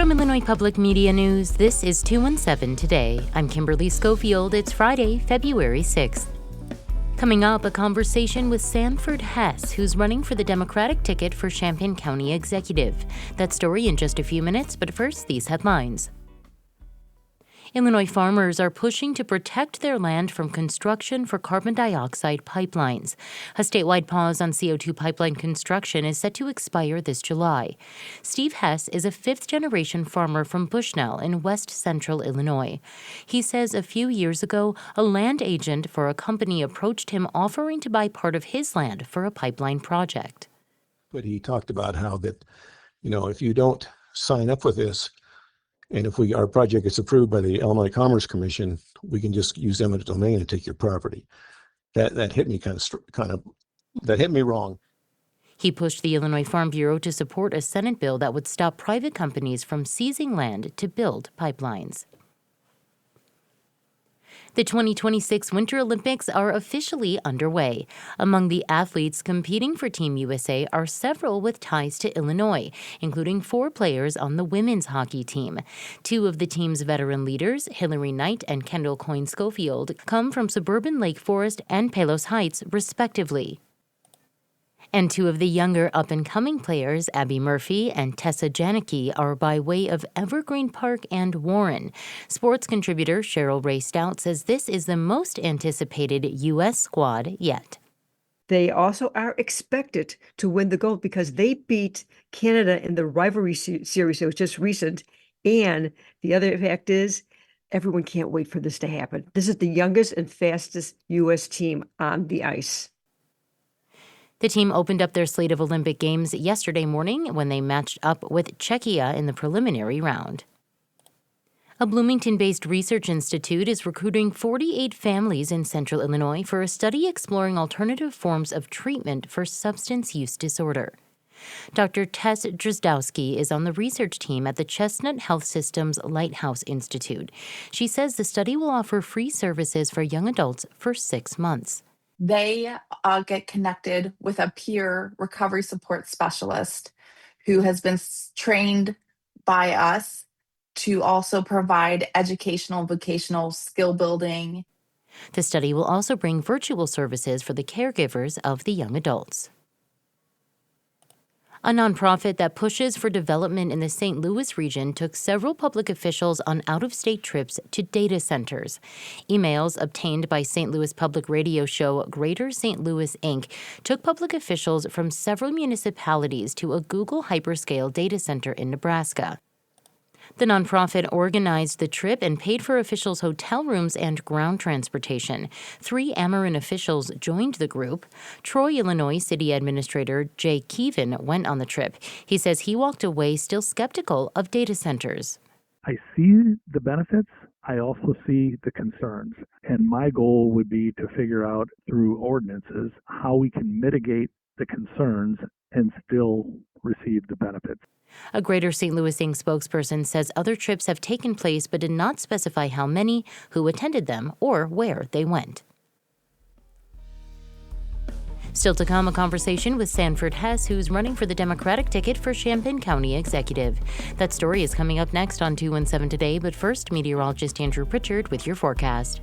From Illinois Public Media News, this is 217 Today. I'm Kimberly Schofield. It's Friday, February 6th. Coming up, a conversation with Sanford Hess, who's running for the Democratic ticket for Champaign County Executive. That story in just a few minutes, but first, these headlines. Illinois farmers are pushing to protect their land from construction for carbon dioxide pipelines. A statewide pause on CO2 pipeline construction is set to expire this July. Steve Hess is a fifth-generation farmer from Bushnell in west central Illinois. He says a few years ago, a land agent for a company approached him offering to buy part of his land for a pipeline project. But he talked about how that, if you don't sign up with this, and if our project gets approved by the Illinois Commerce Commission, we can just use eminent domain and take your property. That hit me that hit me wrong. He pushed the Illinois Farm Bureau to support a Senate bill that would stop private companies from seizing land to build pipelines. The 2026 Winter Olympics are officially underway. Among the athletes competing for Team USA are several with ties to Illinois, including 4 players on the women's hockey team. 2 of the team's veteran leaders, Hillary Knight and Kendall Coyne-Schofield, come from suburban Lake Forest and Palos Heights, respectively. And 2 of the younger up-and-coming players, Abby Murphy and Tessa Janicki, are by way of Evergreen Park and Warren. Sports contributor Cheryl Ray Stout says this is the most anticipated U.S. squad yet. They also are expected to win the gold because they beat Canada in the rivalry series. It was just recent. And the other fact is, everyone can't wait for this to happen. This is the youngest and fastest U.S. team on the ice. The team opened up their slate of Olympic Games yesterday morning when they matched up with Czechia in the preliminary round. A Bloomington-based research institute is recruiting 48 families in central Illinois for a study exploring alternative forms of treatment for substance use disorder. Dr. Tess Drzdowski is on the research team at the Chestnut Health System's Lighthouse Institute. She says the study will offer free services for young adults for 6 months. They get connected with a peer recovery support specialist who has been trained by us to also provide educational, vocational skill building. The study will also bring virtual services for the caregivers of the young adults. A nonprofit that pushes for development in the St. Louis region took several public officials on out-of-state trips to data centers. Emails obtained by St. Louis public radio show Greater St. Louis, Inc. took public officials from several municipalities to a Google hyperscale data center in Nebraska. The nonprofit organized the trip and paid for officials' hotel rooms and ground transportation. 3 Ameren officials joined the group. Troy, Illinois City Administrator Jay Keevan went on the trip. He says he walked away still skeptical of data centers. I see the benefits. I also see the concerns. And my goal would be to figure out through ordinances how we can mitigate the concerns and still receive the benefits. A Greater St. Louis Inc. spokesperson says other trips have taken place but did not specify how many, who attended them, or where they went. Still to come, a conversation with Sanford Hess, who's running for the Democratic ticket for Champaign County Executive. That story is coming up next on 217 Today, but first, meteorologist Andrew Pritchard with your forecast.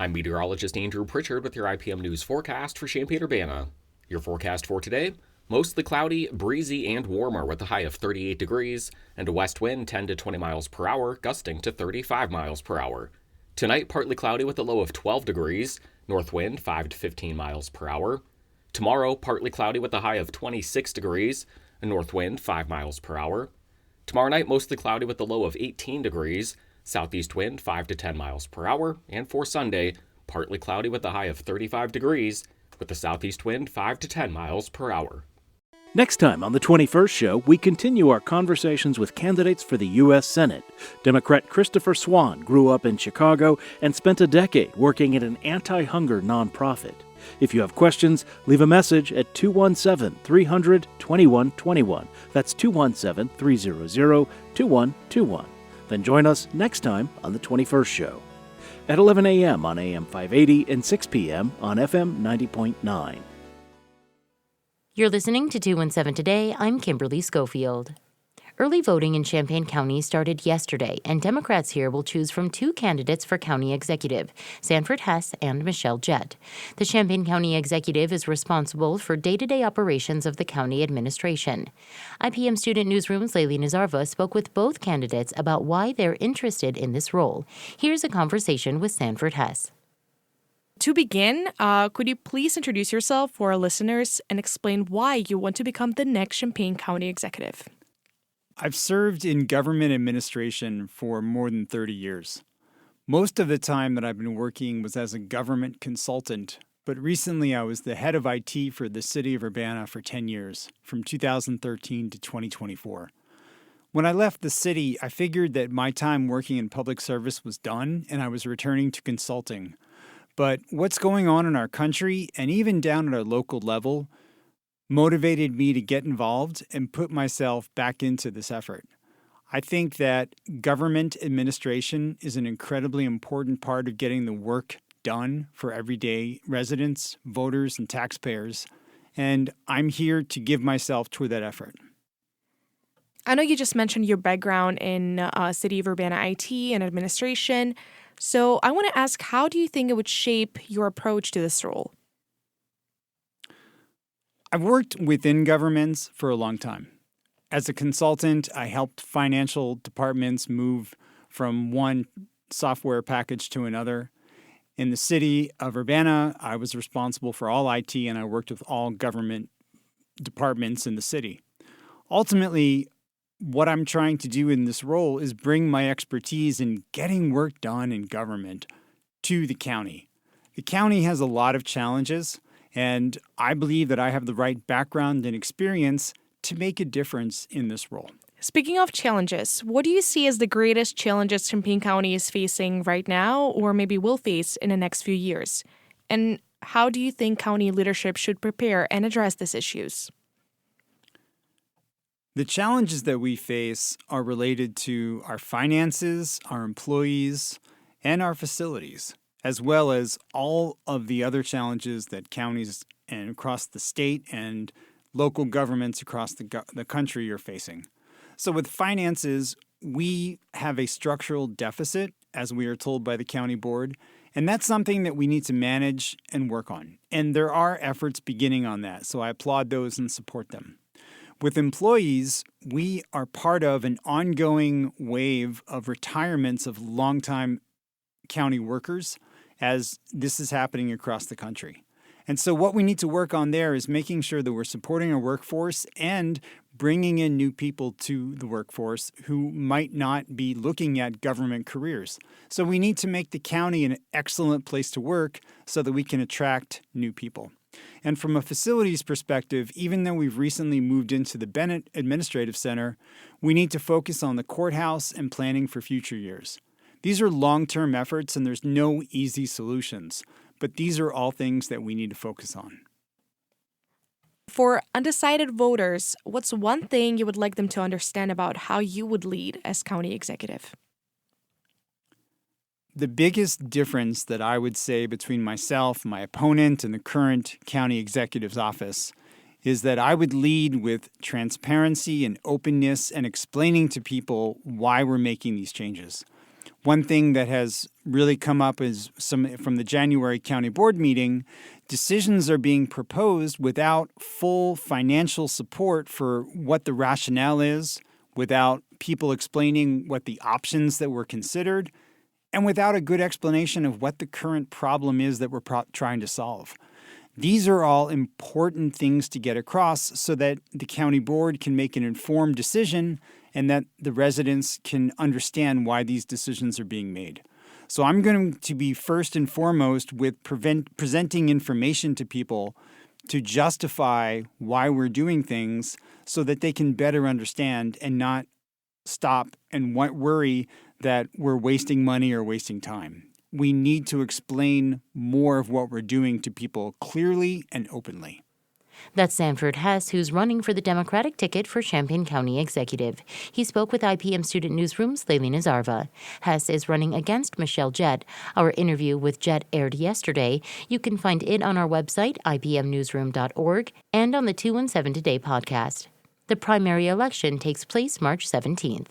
I'm meteorologist Andrew Pritchard with your IPM News forecast for Champaign-Urbana. Your forecast for today: mostly cloudy, breezy, and warmer with a high of 38 degrees and a west wind 10 to 20 miles per hour, gusting to 35 miles per hour. Tonight, partly cloudy with a low of 12 degrees, north wind 5 to 15 miles per hour. Tomorrow, partly cloudy with a high of 26 degrees, a north wind 5 miles per hour. Tomorrow night, mostly cloudy with a low of 18 degrees, southeast wind 5 to 10 miles per hour. And for Sunday, partly cloudy with a high of 35 degrees, with the southeast wind 5 to 10 miles per hour. Next time on the 21st Show, we continue our conversations with candidates for the U.S. Senate. Democrat Christopher Swan grew up in Chicago and spent a decade working at an anti-hunger nonprofit. If you have questions, leave a message at 217-300-2121. That's 217-300-2121. Then join us next time on the 21st Show at 11 a.m. on AM 580 and 6 p.m. on FM 90.9. You're listening to 217 Today. I'm Kimberly Schofield. Early voting in Champaign County started yesterday, and Democrats here will choose from two candidates for county executive, Sanford Hess and Michelle Jett. The Champaign County Executive is responsible for day-to-day operations of the county administration. IPM Student Newsroom's Layli Nazarva spoke with both candidates about why they're interested in this role. Here's a conversation with Sanford Hess. To begin, could you please introduce yourself for our listeners and explain why you want to become the next Champaign County Executive? I've served in government administration for more than 30 years. Most of the time that I've been working was as a government consultant, but recently I was the head of IT for the city of Urbana for 10 years, from 2013 to 2024. When I left the city, I figured that my time working in public service was done and I was returning to consulting. But what's going on in our country, and even down at our local level, motivated me to get involved and put myself back into this effort. I think that government administration is an incredibly important part of getting the work done for everyday residents, voters, and taxpayers, and I'm here to give myself toward that effort. I know you just mentioned your background in City of Urbana IT and administration, so I want to ask, how do you think it would shape your approach to this role? I've worked within governments for a long time. As a consultant, I helped financial departments move from one software package to another. In the city of Urbana, I was responsible for all IT, and I worked with all government departments in the city. Ultimately, what I'm trying to do in this role is bring my expertise in getting work done in government to the county. The county has a lot of challenges, and I believe that I have the right background and experience to make a difference in this role. Speaking of challenges, what do you see as the greatest challenges Champaign County is facing right now, or maybe will face in the next few years? And how do you think county leadership should prepare and address these issues? The challenges that we face are related to our finances, our employees, and our facilities, as well as all of the other challenges that counties and across the state and local governments across the country are facing. So with finances, we have a structural deficit, as we are told by the county board, and that's something that we need to manage and work on. And there are efforts beginning on that, so I applaud those and support them. With employees, we are part of an ongoing wave of retirements of longtime county workers, as this is happening across the country. And so what we need to work on there is making sure that we're supporting our workforce and bringing in new people to the workforce who might not be looking at government careers. So we need to make the county an excellent place to work so that we can attract new people. And from a facilities perspective, even though we've recently moved into the Bennett Administrative Center, we need to focus on the courthouse and planning for future years. These are long-term efforts and there's no easy solutions, but these are all things that we need to focus on. For undecided voters, what's one thing you would like them to understand about how you would lead as county executive? The biggest difference that I would say between myself, my opponent, and the current county executive's office is that I would lead with transparency and openness and explaining to people why we're making these changes. One thing that has really come up is from the January county board meeting, decisions are being proposed without full financial support for what the rationale is, without people explaining what the options that were considered, and without a good explanation of what the current problem is that we're trying to solve. These are all important things to get across so that the county board can make an informed decision and that the residents can understand why these decisions are being made. So I'm going to be first and foremost with presenting information to people to justify why we're doing things so that they can better understand and not stop and worry that we're wasting money or wasting time. We need to explain more of what we're doing to people clearly and openly. That's Sanford Hess, who's running for the Democratic ticket for Champaign County Executive. He spoke with IPM Student Newsroom's Layli Nazarva. Hess is running against Michelle Jett. Our interview with Jett aired yesterday. You can find it on our website, ipmnewsroom.org, and on the 217 Today podcast. The primary election takes place March 17th.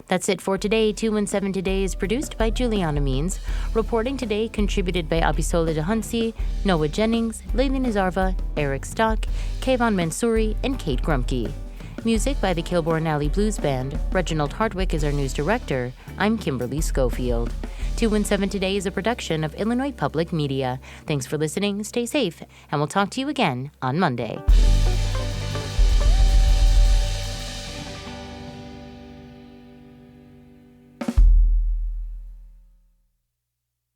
That's it for today. 217 Today is produced by Juliana Means. Reporting today contributed by Abisola DeHunsi, Noah Jennings, Leila Nazarva, Eric Stock, Kayvon Mansouri, and Kate Grumke. Music by the Kilbourne Alley Blues Band. Reginald Hardwick is our news director. I'm Kimberly Schofield. 217 Today is a production of Illinois Public Media. Thanks for listening, stay safe, and we'll talk to you again on Monday.